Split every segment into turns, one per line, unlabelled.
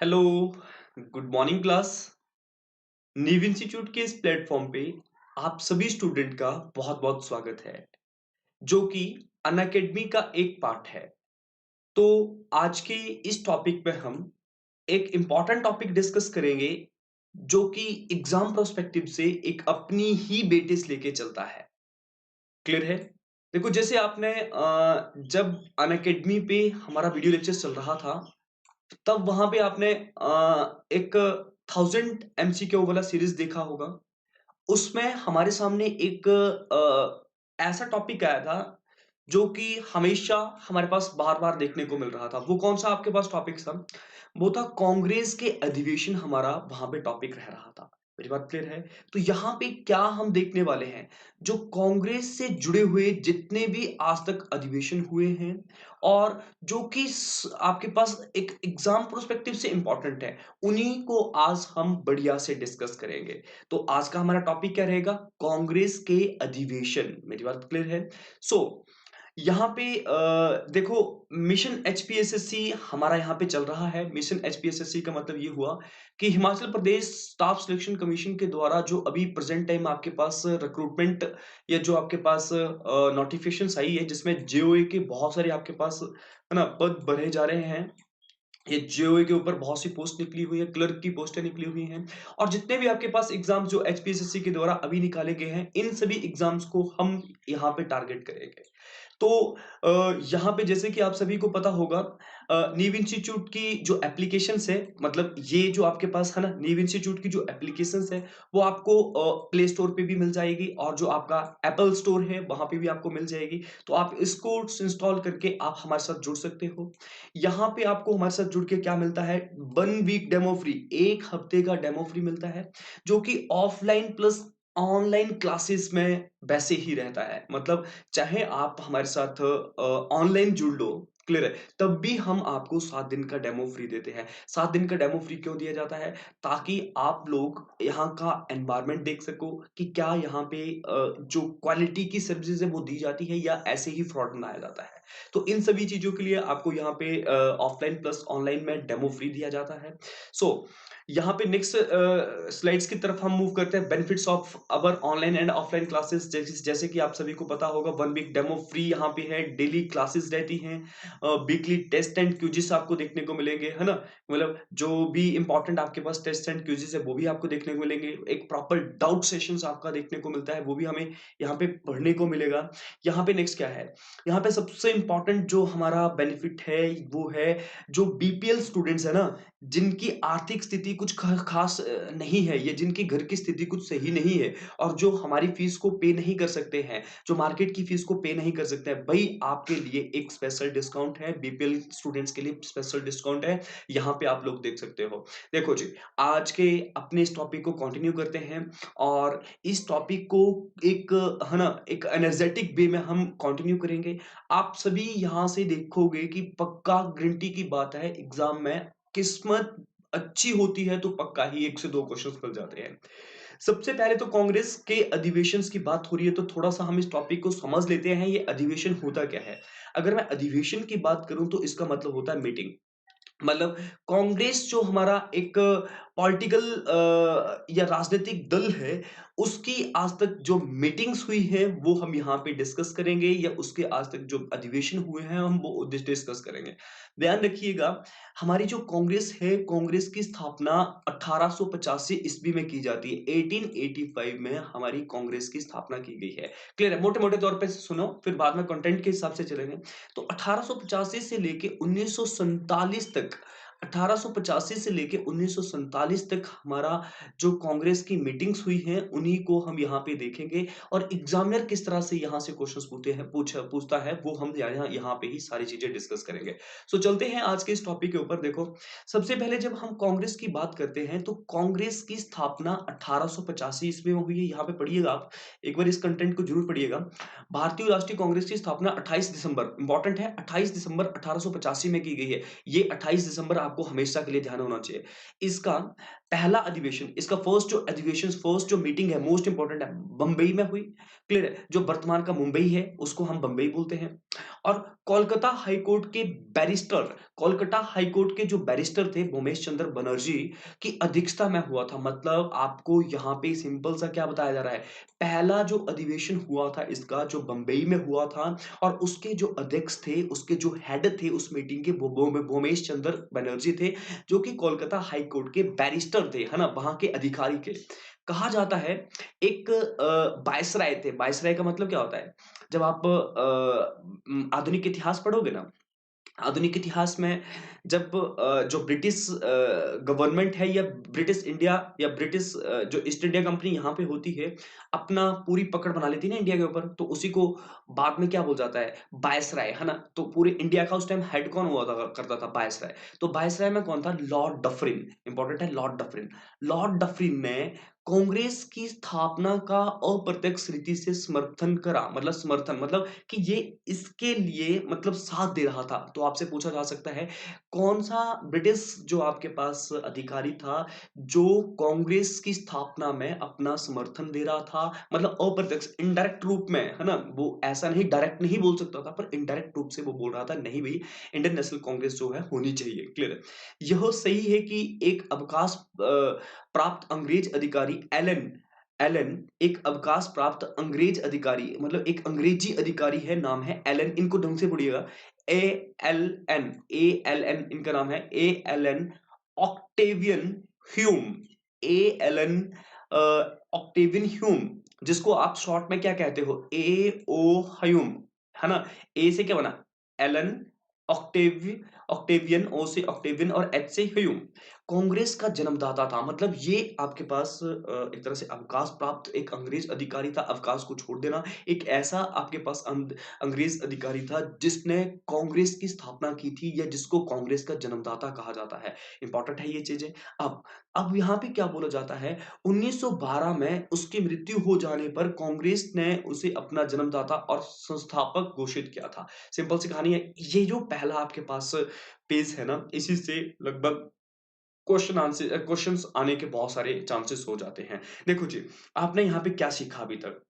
Hello, good morning class. नीव institute के इस प्लेटफॉर्म पे आप सभी स्टूडेंट का बहुत-बहुत स्वागत है, जो कि अनअकैडमी का एक पार्ट है। तो आज के इस टॉपिक पे हम एक इम्पोर्टेंट टॉपिक डिस्कस करेंगे, जो कि एग्जाम पर्सपेक्टिव से एक अपनी ही वेटेज लेके चलता है। क्लियर है? देखो जैसे आपने जब अनअकैडमी पे हमारा वीडियो लेक्चर चल रहा था, तब वहाँ पे आपने एक 1000 एमसीक्यू वाला सीरीज़ देखा होगा। उसमें हमारे सामने एक ऐसा टॉपिक आया था, जो कि हमेशा हमारे पास बार-बार देखने को मिल रहा था। वो कौन-सा आपके पास टॉपिक था? वो था कांग्रेस के अधिवेशन हमारा वहाँ पे टॉपिक रह रहा था। मेरी बात क्लियर है? तो यहाँ पे क्या हम देखने वाले हैं, जो कांग्रेस से जुड़े हुए जितने भी आज तक अधिवेशन हुए हैं और जो कि आपके पास एक एग्जाम पर्सपेक्टिव से इंपॉर्टेंट है, उन्हीं को आज हम बढ़िया से डिस्कस करेंगे। तो आज का हमारा टॉपिक क्या रहेगा? कांग्रेस के अधिवेशन। मेरी बात क्लियर है? सो यहाँ पे देखो, मिशन एचपीएसएससी हमारा यहाँ पे चल रहा है। मिशन एचपीएसएससी का मतलब ये हुआ कि Himachal Pradesh staff selection commission के द्वारा जो अभी प्रेजेंट टाइम आपके पास रिक्रूटमेंट या जो आपके पास नोटिफिकेशंस आई है, जिसमें जेओए के बहुत सारे आपके पास है ना पद भरे जा रहे हैं। ये जेओए के ऊपर बहुत सी पोस्ट निकली हुई है, क्लर्क की पोस्टें निकली हुई हैं और जितने भी आपके पास एग्जाम्स जो एचपीएसएससी के द्वारा अभी निकाले गए हैं, इन सभी एग्जाम्स को हम यहाँ पे टारगेट करेंगे। तो यहाँ पे जैसे कि आप सभी को पता होगा, नीव इंस्टीट्यूट की जो एप्लीकेशंस है, मतलब ये जो आपके पास है ना, नीव इंस्टीट्यूट की जो एप्लीकेशंस है, वो आपको प्ले स्टोर पे भी मिल जाएगी और जो आपका एप्पल स्टोर है, वहाँ पे भी आपको मिल जाएगी। तो आप इसको इंस्टॉल करके आप हमारे साथ जुड़ सकते हो। यहाँ पे आपको हमारे साथ जुड़ के क्या मिलता है? 1 वीक डेमो फ्री, 1 हफ्ते का डेमो फ्री मिलता है, जो कि ऑफलाइन प्लस ऑनलाइन क्लासेस में वैसे ही रहता है। मतलब चाहे आप हमारे साथ ऑनलाइन जुड़ लो, क्लियर है? तब भी हम आपको 7 दिन का डेमो फ्री देते हैं। 7 दिन का डेमो फ्री क्यों दिया जाता है? ताकि आप लोग यहाँ का एनवायरनमेंट देख सको कि क्या यहाँ पे जो क्वालिटी की सर्विसेज़ है वो दी जाती है या ऐसे ही फ्रॉड बनाया जाता है। तो इन सभी चीज़ों के लिए आपको यहाँ पे ऑफलाइन प्लस ऑनलाइन में डेमो फ्री दिया जाता है। सो यहाँ पे नेक्स्ट स्लाइड्स की तरफ हम मूव करते हैं। Benefits of our online and offline classes, जैसे जैसे कि आप सभी को पता होगा, 1 वीक डेमो फ्री यहाँ पे है, डेली क्लासेस रहती हैं, वीकली टेस्ट एंड क्विज़ेस आपको देखने को मिलेंगे, है ना? मतलब जो भी इम्पोर्टेंट आपके पास टेस्ट एंड क्विज़ेस है, वो भी आपको देखने को मिलेंगे। एक प्रॉपर डाउट सेशंस आपका देखने को मिलता है, वो भी हमें यहाँ पे पढ़ने को मिलेगा। यहाँ पे नेक्स्ट क्या है? यहाँ पे सबसे इम्पोर्टेंट जो हमारा बेनिफिट है, वो है जो बीपीएल स्टूडेंट्स है ना, जिनकी आर्थिक स्थिति कुछ खास नहीं है, या जिनके घर की स्थिति कुछ सही नहीं है और जो हमारी फीस को पे नहीं कर सकते हैं, जो मार्केट की फीस को पे नहीं कर सकते हैं, भाई आपके लिए एक स्पेशल डिस्काउंट है, बीपीएल स्टूडेंट्स के लिए स्पेशल डिस्काउंट है। यहाँ पे आप लोग देख सकते हो। देखो जी, आज के अपने इस टॉपिक को कंटिन्यू करते हैं और इस टॉपिक को एक है ना, एक एनर्जेटिक वे में हम कंटिन्यू करेंगे। आप सभी यहाँ से देखोगे कि पक्का गारंटी की बात है, एग्ज़ाम में किस्मत अच्छी होती है तो पक्का ही 1 से 2 क्वेश्चंस मिल जाते हैं। सबसे पहले तो कांग्रेस के अधिवेशंस की बात हो रही है, तो थोड़ा-सा हम इस टॉपिक को समझ लेते हैं, ये अधिवेशन होता क्या है? अगर मैं अधिवेशन की बात करूँ तो इसका मतलब होता है मीटिंग। मतलब कांग्रेस जो हमारा एक पॉलिटिकल या राजनीतिक दल है, उसकी आज तक जो मीटिंग्स हुई हैं, वो हम यहाँ पे डिस्कस करेंगे, या उसके आज तक जो अधिवेशन हुए हैं, हम वो डिस्कस करेंगे। ध्यान रखिएगा, हमारी जो कांग्रेस है, कांग्रेस की स्थापना 1885 ईस्वी में की जाती है। 1885 में हमारी कांग्रेस की स्थापना की गई है। क्लियर है? मोटे-मोटे तौर पे सुनो, फिर बाद में कंटेंट के हिसाब से चलेंगे। तो 1885 से लेके 1947 तक, 1885 से लेके 1947 तक हमारा जो कांग्रेस की मीटिंग्स हुई हैं, उन्हीं को हम यहाँ पे देखेंगे और एग्जामिनर किस तरह से यहाँ से क्वेश्चंस पूछता है, वो हम यहाँ यहाँ पे ही सारी चीजें डिस्कस करेंगे। सो चलते हैं आज के इस टॉपिक के ऊपर। देखो, सबसे पहले जब हम कांग्रेस की बात करते हैं, तो कांग्रेस की स्थापना 1885 ईस्वी में हुई है। यहाँ पे पढ़िएगा आप, एक बार इस कंटेंट को जरूर पढ़िएगा। भारतीय राष्ट्रीय कांग्रेस की स्थापना 28 दिसंबर, इंपॉर्टेंट है, 28 दिसंबर 1885 में की गई है। ये 28 दिसंबर आपको हमेशा के लिए ध्यान होना चाहिए। इसका पहला अधिवेशन, इसका फर्स्ट जो मीटिंग है, मोस्ट इंपॉर्टेंट है, बंबई में हुई। क्लियर है? जो वर्तमान का मुंबई है, उसको हम बंबई बोलते हैं। और कोलकाता हाई कोर्ट के बैरिस्टर कोलकाता हाई कोर्ट के जो बैरिस्टर थे भूमेश चंद्र बनर्जी की अध्यक्षता में हुआ था। मतलब आपको यहाँ पे सिंपल सा क्या बताया जा रहा है, पहला जो अधिवेशन हुआ था इसका जो बंबई में हुआ था और उसके जो अध्यक्ष थे, उसके जो हेड थे उस मीटिंग के भूमेश चंद्र बनर्जी थे, जो कि कोलकाता हाई कोर्ट के बैरिस्टर थे, है ना? वहाँ के अधिकारी के। कहा जाता है एक वायसराय थे, वायसराय का मतलब क्या होता है? जब आप आधुनिक इतिहास पढ़ोगे ना, आधुनिक इतिहास में जब जो ब्रिटिश गवर्नमेंट है या ब्रिटिश इंडिया या ब्रिटिश जो ईस्ट इंडिया कंपनी यहाँ पे होती है, अपना पूरी पकड़ बना लेती है ना इंडिया के ऊपर, तो उसी को बाद में क्या बोला जाता है? वायसराय, है ना? तो पूरे इंडिया का उस टाइम हेड कौन हुआ था करता था? वायसराय। तो वायसराय में कौन था? लॉर्ड डफरिन, इंपॉर्टेंट है लॉर्ड डफरिन। लॉर्ड डफरिन ने कांग्रेस की स्थापना का अप्रत्यक्ष रीति से समर्थन करा, मतलब समर्थन मतलब कि ये इसके लिए मतलब साथ दे रहा था। तो आपसे पूछा जा सकता है कौन सा ब्रिटिश जो आपके पास अधिकारी था जो कांग्रेस की स्थापना में अपना समर्थन दे रहा था, मतलब अप्रत्यक्ष इनडायरेक्ट रूप में, है ना? वो ऐसा नहीं डायरेक्ट नहीं बोल सकता था पर इनडायरेक्ट रूप से वो बोल रहा था नहीं भाई इंडियन नेशनल कांग्रेस जो है होनी चाहिए। क्लियर है? यह सही है कि एक अवकाश प्राप्त अंग्रेज अधिकारी एलन एलन एक अवकाश प्राप्त अंग्रेज अधिकारी, मतलब एक अंग्रेजी अधिकारी है, नाम है एलन। इनको ढंग से पढ़िएगा, A L N, A L N इनका नाम है, A L N Octavian Hume, A L N Octavian Hume, जिसको आप शॉर्ट में क्या कहते हो? ए ओ ह्यूम, है ना? ए से क्या बना? एलन, ऑक्टेवियन, ओ से ऑक्टेवियन और एच से ह्यूम। कांग्रेस का जन्मदाता था, मतलब ये आपके पास एक तरह से अवकाश प्राप्त एक अंग्रेज अधिकारी था। अवकाश को छोड़ देना, एक ऐसा आपके पास अंग्रेज अधिकारी था जिसने कांग्रेस की स्थापना की थी या जिसको कांग्रेस का जन्मदाता कहा जाता है। इंपॉर्टेंट है ये चीजें। अब यहाँ पे क्या बोला जाता है, 1912 में उसकी मृत्यु हो जाने पर कांग्रेस ने उसे अपना जन्मदाता और संस्थापक घोषित किया था। सिंपल सी कहानी है। ये जो पहला आपके पास पेज है ना, इसी से लगभग क्वेश्चंस आने के बहुत सारे चांसेस हो जाते हैं। देखो जी, आपने यहाँ पे क्या सीखा अभी तक?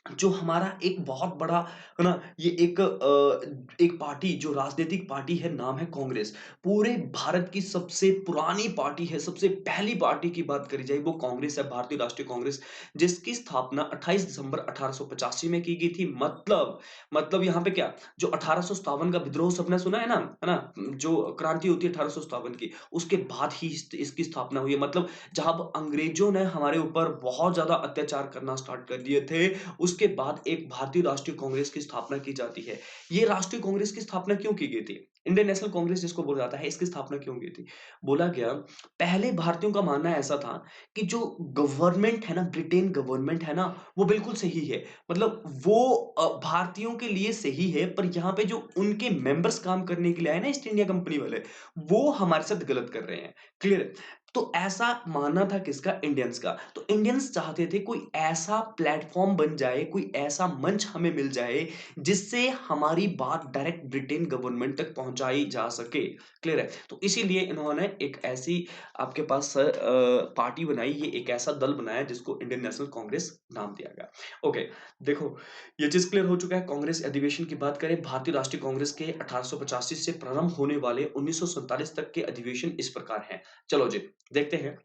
जो हमारा एक बहुत बड़ा, है ना, ये एक पार्टी जो राजनीतिक पार्टी है, नाम है कांग्रेस। पूरे भारत की सबसे पुरानी पार्टी है, सबसे पहली पार्टी की बात करी जाए वो कांग्रेस है, भारतीय राष्ट्रीय कांग्रेस, जिसकी स्थापना 28 दिसंबर 1885 में की गई थी। मतलब यहाँ पे क्या, जो 1857 का विद्रोह सबने सुना है ना, है ना? जो क्रांति होती है 1857 की, उसके बाद ही इसकी स्थापना हुई है। मतलब जब अंग्रेजों ने हमारे ऊपर बहुत ज्यादा अत्याचार करना स्टार्ट कर दिए थे, उसके बाद एक भारतीय राष्ट्रीय कांग्रेस की स्थापना की जाती है। ये राष्ट्रीय कांग्रेस की स्थापना क्यों की गई थी? इंडियन नेशनल कांग्रेस जिसको बोला जाता है, इसकी स्थापना क्यों की थी? बोला गया, पहले भारतीयों का मानना ऐसा था कि जो गवर्नमेंट है ना, ब्रिटेन गवर्नमेंट है ना, वो बिल्कुल सही है। मतलब वो भारतीयों के लिए सही है, पर यहाँ पे जो उनके मेंबर्स काम करने के लिए आए ना ईस्ट इंडिया कंपनी वाले, वो हमारे साथ गलत कर रहे हैं। क्लियर है? तो ऐसा मानना था किसका? इंडियंस का। तो इंडियंस चाहते थे कोई ऐसा प्लेटफॉर्म बन जाए, कोई ऐसा मंच हमें मिल जाए जिससे हमारी बात डायरेक्ट ब्रिटेन गवर्नमेंट तक पहुंचाई जा सके। क्लियर है? तो इसीलिए इन्होंने एक ऐसी आपके पास पार्टी बनाई, ये एक ऐसा दल बनाया जिसको इंडियन नेशनल कांग्रेस नाम दिया गया। ओके, देखो ये चीज क्लियर हो चुका है। कांग्रेस अधिवेशन की बात करें, भारतीय राष्ट्रीय कांग्रेस के 1885 से प्रारंभ होने वाले 1947 तक के अधिवेशन इस प्रकार हैं। चलो जी, देखते हैं।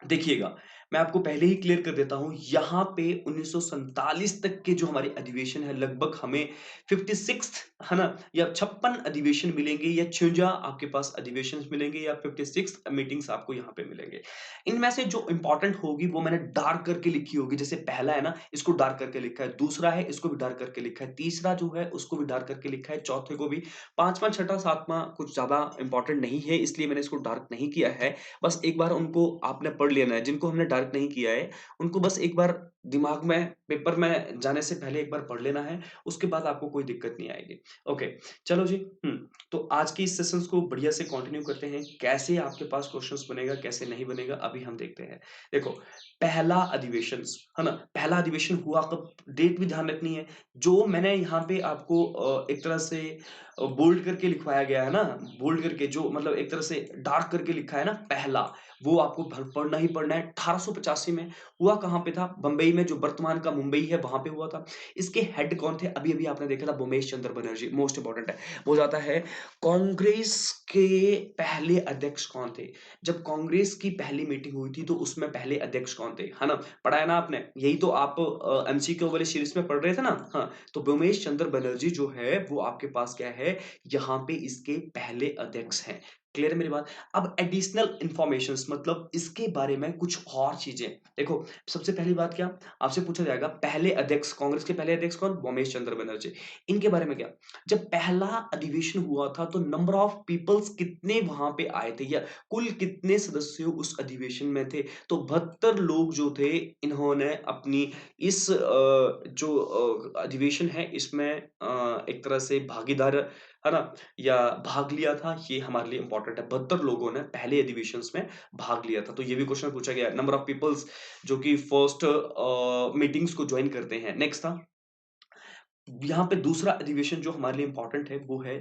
देखिएगा, मैं आपको पहले ही क्लियर कर देता हूँ, यहाँ पे 1947 तक के जो हमारे अधिवेशन है, लगभग हमें 56th, है ना, या 56 अधिवेशन मिलेंगे या 56 आपके पास अधिवेशन मिलेंगे या 56 मीटिंग्स आपको यहाँ पे मिलेंगे। इनमें से जो इंपॉर्टेंट होगी वो मैंने डार्क करके लिखी होगी। जैसे पहला है ना, इसको डार्क करके लिखा है, दूसरा है इसको भी डार्क करके लिखा है, तीसरा जो है उसको भी डार्क करके लिखा है, चौथे को भी, पांचवा छठा सातवां कुछ ज्यादा इंपॉर्टेंट नहीं है इसलिए मैंने इसको डार्क नहीं किया है। बस एक बार उनको आपने पढ़ लेना है, जिनको हमने डार्क नहीं किया है उनको बस एक बार दिमाग में पेपर में जाने से पहले एक बार पढ़ लेना है, उसके बाद आपको कोई दिक्कत नहीं आएगी। ओके, चलो जी। तो आज की इस सेशंस को बढ़िया से कंटिन्यू करते हैं। कैसे आपके पास क्वेश्चंस बनेगा, कैसे नहीं बनेगा, अभी हम देखते हैं। देखो, पहला अधिवेशन, है ना, पहला अधिवेशन हुआ कब, डेट भी ध्यान रखनी है। जो मैंने यहाँ पे आपको एक तरह से बोल्ड करके लिखवाया गया है ना, बोल्ड करके जो मतलब एक तरह से डार्क करके लिखा है ना, पहला, वो आपको पढ़ना ही पढ़ना है। 1885 में हुआ कहाँ पे था? बंबई में जो वर्तमान का मुंबई है वहां पे हुआ था। इसके हेड कौन थे? अभी अभी आपने देखा था, भूमेश चंद्र बनर्जी, मोस्ट इंपॉर्टेंट है। वो जाता है कांग्रेस के पहले अध्यक्ष कौन थे? जब कांग्रेस की पहली मीटिंग हुई थी तो उसमें पहले अध्यक्ष कौन थे, है ना? पढ़ा है ना आपने? यही तो आप एमसीक्यू वाली सीरीज में पढ़ रहे थे ना? हाँ, तो भूमेश चंद्र बनर्जी जो है वो आपके पास क्या है, यहाँ पे इसके पहले अध्यक्ष हैं। क्लियर है मेरी बात? अब एडिशनल इंफॉर्मेशंस मतलब इसके बारे में कुछ और चीजें देखो। सबसे पहली बात क्या आपसे पूछा जाएगा, पहले अध्यक्ष, कांग्रेस के पहले अध्यक्ष कौन? भूमेश चंद्र बनर्जी। इनके बारे में क्या, जब पहला अधिवेशन हुआ था तो नंबर ऑफ पीपल्स कितने वहां पे आए थे, या कुल कितने सदस्य उस अधिवेशन में थे? तो 72 लोग जो थे, इन्होंने अपनी इस जो अधिवेशन है इसमें एक तरह से भागीदार, है ना, या भाग लिया था। ये हमारे लिए इंपॉर्टेंट है, 72 लोगों ने पहले अधिवेशन में भाग लिया था। तो ये भी क्वेश्चन पूछा गया, नंबर ऑफ पीपल्स जो कि फर्स्ट मीटिंग्स को ज्वाइन करते हैं। नेक्स्ट था, यहाँ पे दूसरा अधिवेशन जो हमारे लिए इंपॉर्टेंट है वो है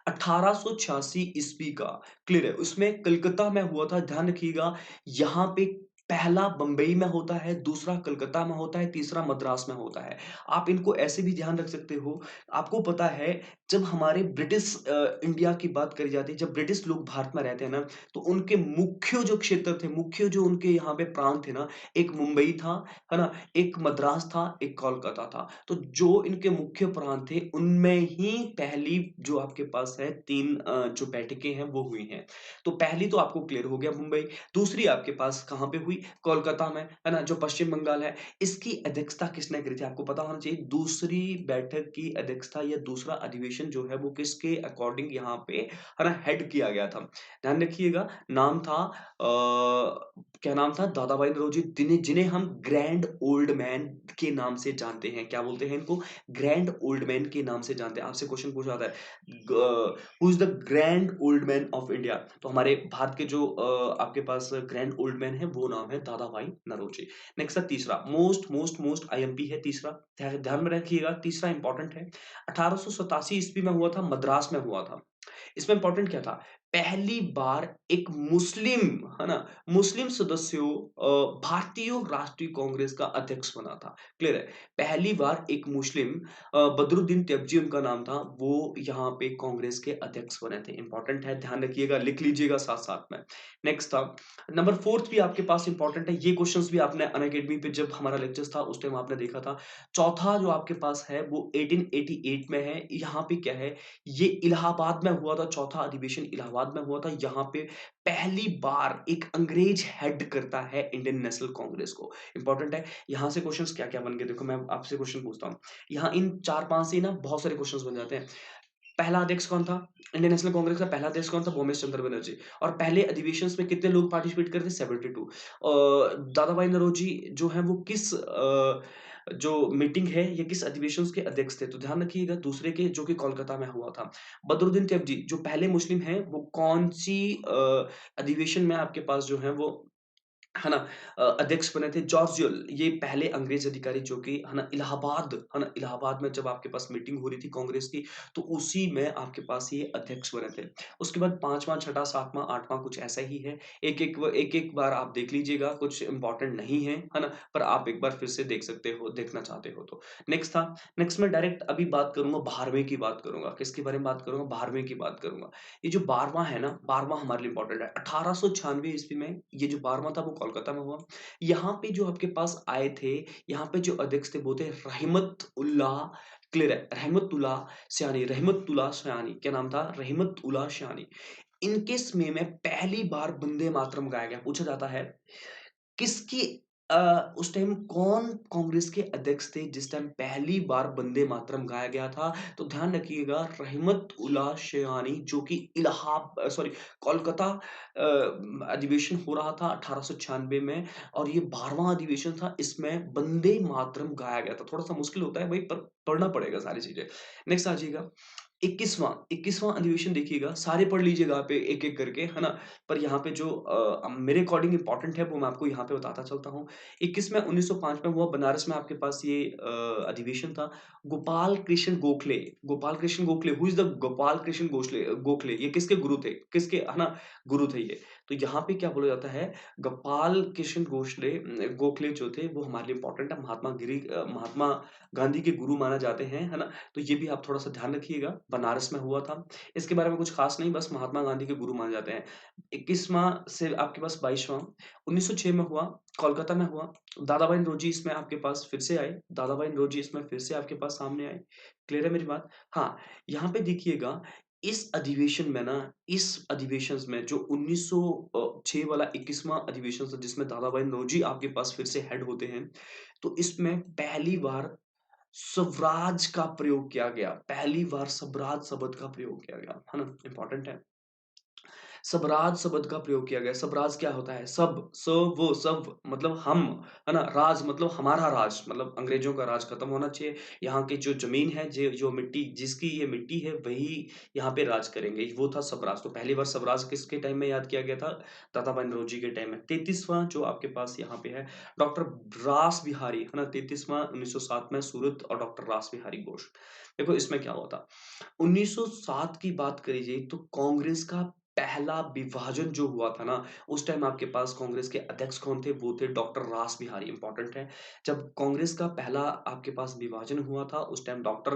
1886 ईस्वी का। क्लियर है? उसमें कलकत्ता में हुआ था, ध्यान रखिएगा। यहाँ पे पहला बंबई में होता है, दूसरा कलकत्ता में होता है, तीसरा मद्रास में होता है। आप इनको ऐसे भी ध्यान रख सकते हो। आपको पता है, जब हमारे ब्रिटिश इंडिया की बात करी जाती है, जब ब्रिटिश लोग भारत में रहते हैं ना, तो उनके मुख्य जो क्षेत्र थे, मुख्य जो उनके यहाँ पे प्रांत थे ना, एक मुंबई था, है ना, एक मद्रास था, एक कोलकाता था। तो जो इनके मुख्य प्रांत थे उनमें ही पहली जो आपके पास है तीन जो बैठकें हैं वो हुई हैं। तो पहली तो आपको क्लियर हो गया, मुंबई। दूसरी आपके पास कहाँ पे हुई? कोलकाता में, है ना, जो पश्चिम बंगाल है। इसकी अध्यक्षता किसने करी थी? आपको पता होना चाहिए। दूसरी बैठक की अध्यक्षता या दूसरा अधिवेशन जो है वो किसके अकॉर्डिंग यहाँ पे, है ना, हेड किया गया था? ध्यान रखिएगा, नाम था क्या नाम था? दादा भाई नौरोजी, जिन्हें जिन्हें हम ग्रैंड ओल्ड मैन के नाम से जानते हैं। क्या बोलते हैं इनको? ग्रैंड ओल्ड मैन के नाम से जानते हैं। आपसे क्वेश्चन पूछा जाता है, who is the grand old man of India? तो हमारे भारत के जो आपके पास ग्रैंड ओल्ड मैन है वो नाम है दादा भाई नौरोजी। नेक्स्ट है तीसरा, मोस्ट मोस्ट मोस्ट आईएमपी है तीसरा, ध्यान में रखिएगा, तीसरा इंपॉर्टेंट है। 1887 ईस्वी में हुआ था, मद्रास में हुआ था। इसमें इंपॉर्टेंट क्या था? पहली बार एक मुस्लिम, है ना, मुस्लिम सदस्यों भारतीय राष्ट्रीय कांग्रेस का अध्यक्ष बना था। क्लियर है? पहली बार एक मुस्लिम, बदरुद्दीन तैयबजी उनका नाम था, वो यहाँ पे कांग्रेस के अध्यक्ष बने थे। इंपॉर्टेंट है, ध्यान रखिएगा, लिख लीजिएगा साथ साथ में। नेक्स्ट था नंबर फोर्थ, भी आपके पास इंपॉर्टेंट है। ये क्वेश्चंस भी आपने अनअकैडमी पे जब हमारा लेक्चर था उस टाइम आपने देखा था। चौथा जो आपके पास है वो 1888 में है। यहाँ पे क्या है, ये इलाहाबाद में हुआ था, चौथा अधिवेशन इलाहाबाद में हुआ था। यहाँ पे पहली बार एक अंग्रेज हेड करता है इंडियन नेशनल कांग्रेस को। इंपॉर्टेंट है। यहाँ से क्वेश्चंस क्या क्या बन गए, देखो मैं आपसे क्वेश्चन पूछता हूँ। यहाँ इन चार पांच से ना बहुत सारे क्वेश्चंस बन जाते हैं। पहला अध्यक्ष कौन था इंडियन नेशनल कांग्रेस का? पहला अध्यक्ष कौन था? भूमेश चंद्र बनर्जी। और पहले अधिवेशन में कितने लोग पार्टिसिपेट करते? 72। दादा भाई नौरोजी जो है वो किस जो मीटिंग है या किस अधिवेशन के अध्यक्ष थे? तो ध्यान रखिएगा, दूसरे के, जो कि कोलकाता में हुआ था। बदरुद्दीन तैयबजी जो पहले मुस्लिम हैं, वो कौन सी अधिवेशन में आपके पास जो है वो, है ना, अध्यक्ष बने थे? जॉर्जियल, ये पहले अंग्रेज अधिकारी जो कि, है ना, इलाहाबाद, है ना, इलाहाबाद में जब आपके पास मीटिंग हो रही थी कांग्रेस की, तो उसी में आपके पास ये अध्यक्ष बने थे। उसके बाद पांचवा, छठा, सातवां, आठवां कुछ ऐसा ही है। एक एक बार आप देख लीजिएगा, कुछ इंपॉर्टेंट नहीं है ना, पर आप एक बार फिर से देख सकते हो, देखना चाहते हो तो। नेक्स्ट था, नेक्स्ट में डायरेक्ट अभी बात करूंगा, 12वें की बात करूंगा। किसके बारे में बात करूंगा? 12वें की बात करूंगा। ये जो 12वां है ना, 12वां हमारे लिए इंपॉर्टेंट है। 1896 ईस्वी में ये जो 12वां था वो कोलकाता में हुआ। यहाँ पे जो आपके पास आए थे, यहाँ पे जो अध्यक्ष थे वो थे रहमत उल्ला। क्लियर है? रहमत उल्ला सयानी, रहमत उल्ला सयानी, क्या नाम था? रहमत उल्ला सयानी। इनके समय में पहली बार वंदे मातरम गाया गया। पूछा जाता है किसकी, उस टाइम कौन कांग्रेस के अध्यक्ष थे जिस टाइम पहली बार वंदे मातरम गाया गया था? तो ध्यान रखिएगा, रहमत उल्ला शयानी, जो कि इलाहाबाद, सॉरी, कोलकाता अधिवेशन हो रहा था 1896 में, और ये 12वां अधिवेशन था। इसमें वंदे मातरम गाया गया था। थोड़ा सा मुश्किल होता है भाई, पर पढ़ना पड़ेगा सारी चीजें। नेक्स्ट आ जाइएगा, 21वां अधिवेशन देखिएगा, सारे पढ़ लीजिएगा आप एक एक करके, है ना, पर यहाँ पे जो मेरे अकॉर्डिंग इंपॉर्टेंट है वो मैं आपको यहाँ पे बताता चलता हूँ। 21 में 1905 में हुआ, बनारस में आपके पास ये अधिवेशन था। Gopal Krishna Gokhale, who is the Gopal Krishna Gokhale? Gokhale ये किसके गुरु थे? किसके, है ना, गुरु थे ये? तो यहाँ पे क्या बोला जाता है, गोपाल कृष्ण गोखले जो थे वो हमारे लिए इंपॉर्टेंट है, महात्मा गांधी के गुरु माना जाते हैं, है ना? तो ये भी आप थोड़ा सा ध्यान रखिएगा, बनारस में हुआ था। इसके बारे में कुछ खास नहीं, बस महात्मा गांधी के गुरु माने जाते हैं। 21वां से आपके पास 22वां 1906 में हुआ, कोलकाता में हुआ। दादा भाई नौरोजी इसमें आपके पास फिर से आए, दादा भाई नौरोजी इसमें फिर से आपके पास सामने आए। क्लियर है मेरी बात? हाँ, यहाँ पे देखिएगा, इस अधिवेशन में ना, इस अधिवेशन में जो 1906 वाला 21वां अधिवेशन था जिसमें दादा भाई नौरोजी आपके पास फिर से हेड होते हैं, तो इसमें पहली बार स्वराज का प्रयोग किया गया, पहली बार स्वराज शब्द का प्रयोग किया गया, है ना? इंपॉर्टेंट है। स्वराज शब्द का प्रयोग किया गया। स्वराज क्या होता है? सब मतलब हम, है ना? राज मतलब हमारा राज, मतलब अंग्रेजों का राज खत्म होना चाहिए। यहाँ की जो जमीन है, जो मिट्टी, जिसकी ये मिट्टी है, वही यहाँ पे राज करेंगे, वो था स्वराज। तो पहली बार स्वराज किसके टाइम में याद किया गया था? दादा भाई नौरोजी के टाइम में। 33वां जो आपके पास यहाँ पे है, डॉक्टर रास बिहारी, है ना? 33वां 1907 में सूरत और डॉक्टर रास बिहारी घोष। देखो इसमें क्या हुआ था, 1907 की बात करी जाए तो कांग्रेस का पहला विभाजन जो हुआ था ना, उस टाइम आपके पास कांग्रेस के अध्यक्ष कौन थे? वो थे डॉक्टर रास बिहारी। इंपॉर्टेंट है, जब कांग्रेस का पहला आपके पास विभाजन हुआ था, उस टाइम डॉक्टर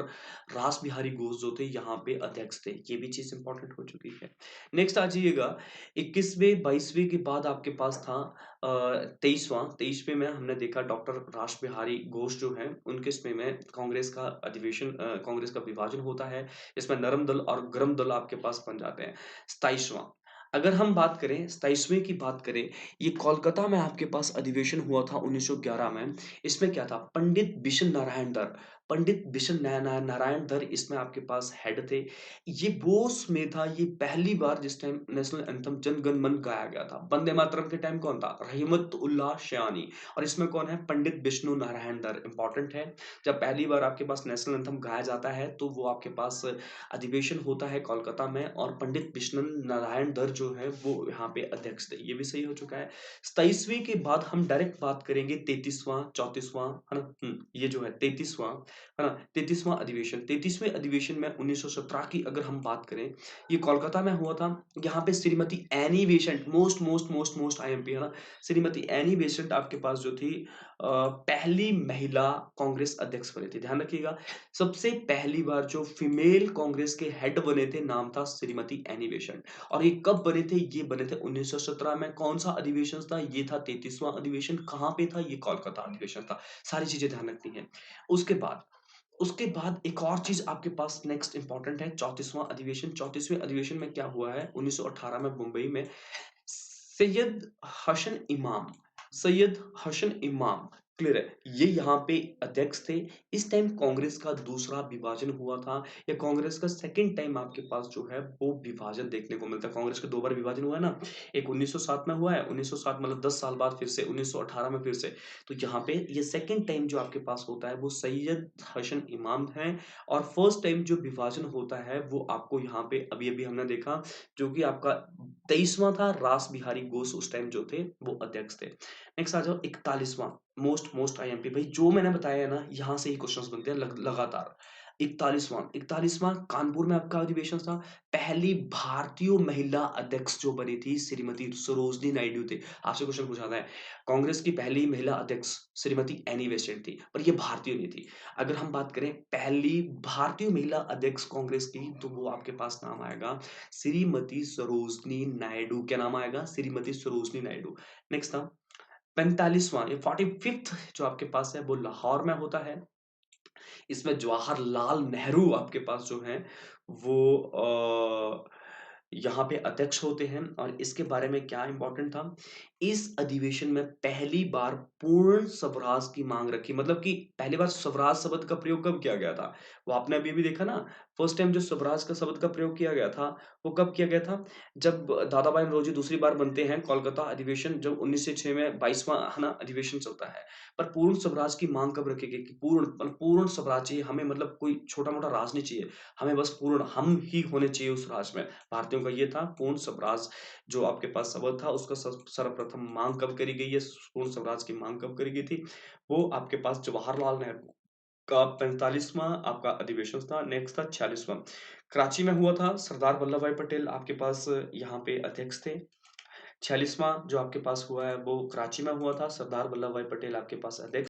रास बिहारी घोष जो थे यहाँ पे अध्यक्ष थे। ये भी चीज इंपॉर्टेंट हो चुकी है। नेक्स्ट आ जाइएगा, 21वें 22वें के बाद आपके पास था 23वें में हमने देखा डॉक्टर रास बिहारी घोष जो है उनके इसमें में कांग्रेस का कांग्रेस का विभाजन होता है। इसमें नरम दल और गरम दल आपके पास बन जाते हैं। 27वां, अगर हम बात करें 27वें की बात करें, ये कोलकाता में आपके पास अधिवेशन हुआ था 1911 में। इसमें क्या था? पंडित बिशन नारायण दर, पंडित बिशन नारायण दर इसमें आपके पास हेड थे। ये बोस में था, ये पहली बार जिस time national anthem Jana Gana मन गाया गया था। वंदे मातरम के टाइम कौन था? रहमत उल्लाह शयानी। और इसमें कौन है? पंडित बिष्णु नारायण दर। इंपॉर्टेंट है, जब पहली बार आपके पास नेशनल एंथम गाया जाता है तो वो आपके पास अधिवेशन होता है कोलकाता में, और पंडित बिष्णु नारायण दर जो है वो यहाँ पे अध्यक्ष थे। ये भी सही हो चुका है। 27वीं के बाद हम डायरेक्ट बात करेंगे 33वां 34वां, है ना? ये जो है 33वां, है ना? 33वां अधिवेशन, 33वें अधिवेशन में 1917 की अगर हम बात करें, ये कोलकाता में हुआ था। यहाँ पे Shrimati Annie Besant, most most most most IMP, है ना? श्रीमती एनी बेसेंट आपके पास जो थी पहली महिला कांग्रेस अध्यक्ष बनी थी। ध्यान रखिएगा, सबसे पहली बार जो फीमेल कांग्रेस के हेड बने थे, नाम था श्रीमती एनी बेसेंट। और ये कब बने थे? ये बने थे 1917 में। कौन सा अधिवेशन था? ये था 33वां अधिवेशन। कहाँ पे था? ये कोलकाता अधिवेशन था। सारी चीजें ध्यान रखनी है। उसके बाद एक और चीज आपके पास नेक्स्ट इंपॉर्टेंट है, 34वां अधिवेशन। 34वें अधिवेशन में क्या हुआ है? 1918 में मुंबई में सैयद हसन इमाम, सैयद हसन इमाम, क्लियर है? ये यहाँ पे अध्यक्ष थे। इस टाइम कांग्रेस का दूसरा विभाजन हुआ था, या कांग्रेस का सेकंड टाइम आपके पास जो है वो विभाजन देखने को मिलता है। कांग्रेस का दो बार विभाजन हुआ है ना, एक 1907 में हुआ है, 1907 मतलब 10 साल बाद फिर से 1918 में फिर से। तो यहाँ पे ये सेकंड टाइम जो आपके पास होता है वो सैयद हसन इमाम है। और फर्स्ट टाइम जो विभाजन होता है वो आपको यहाँ पे अभी अभी हमने देखा, जो कि आपका 23वां था, रास बिहारी घोष उस टाइम जो थे वो अध्यक्ष थे। नेक्स्ट आ जाओ 41वां, मोस्ट मोस्ट आईएमपी। भाई जो मैंने बताया है ना, यहाँ से ही क्वेश्चंस बनते हैं लगातार। 41वां कानपुर में आपका अधिवेशन था। पहली भारतीय महिला अध्यक्ष जो बनी थी श्रीमती सरोजनी नायडू थे। आपसे क्वेश्चन पूछा था, कांग्रेस की पहली महिला अध्यक्ष श्रीमती एनी बेसेंट थी, पर ये भारतीय नहीं थी। अगर हम बात करें पहली भारतीय महिला अध्यक्ष कांग्रेस की, तो वो आपके पास नाम आएगा श्रीमती सरोजनी नायडू। क्या नाम आएगा? श्रीमती सरोजनी नायडू। नेक्स्ट था 45वां, ये 45th जो आपके पास है वो लाहौर में होता है। इसमें जवाहरलाल नेहरू आपके पास जो है वो यहाँ पे अध्यक्ष होते हैं। और इसके बारे में क्या इंपॉर्टेंट था, इस अधिवेशन में पहली बार पूर्ण स्वराज की मांग रखी। मतलब कि पहली बार स्वराज शब्द का प्रयोग कब किया गया था? वो आपने अभी भी देखा ना, फर्स्ट टाइम जो स्वराज का शब्द का प्रयोग किया गया था वो कब किया गया था? जब दादा भाई नौरोजी दूसरी बार बनते हैं, कोलकाता अधिवेशन जब 1906 में 22वां, है ना, अधिवेशन चलता है। पर पूर्ण स्वराज की मांग कब रखी गई कि पूर्ण स्वराज चाहिए हमें, मतलब कोई छोटा मोटा राज नहीं चाहिए, हमें बस पूर्ण हम ही होने चाहिए उस राज में। भारतीयों का ये था पूर्ण स्वराज जो आपके पास शब्द था, उसका सर्वप्रथम मांग कब करी गई है, पूर्ण स्वराज की मांग कब करी गई थी? वो आपके पास जवाहरलाल नेहरू का 45वां आपका अधिवेशन था। नेक्स्ट था 46वां, कराची में हुआ था। सरदार वल्लभ भाई पटेल आपके पास यहाँ पे अध्यक्ष थे। 46वां जो आपके पास हुआ है वो कराची में हुआ था, सरदार वल्लभ भाई पटेल आपके पास अध्यक्ष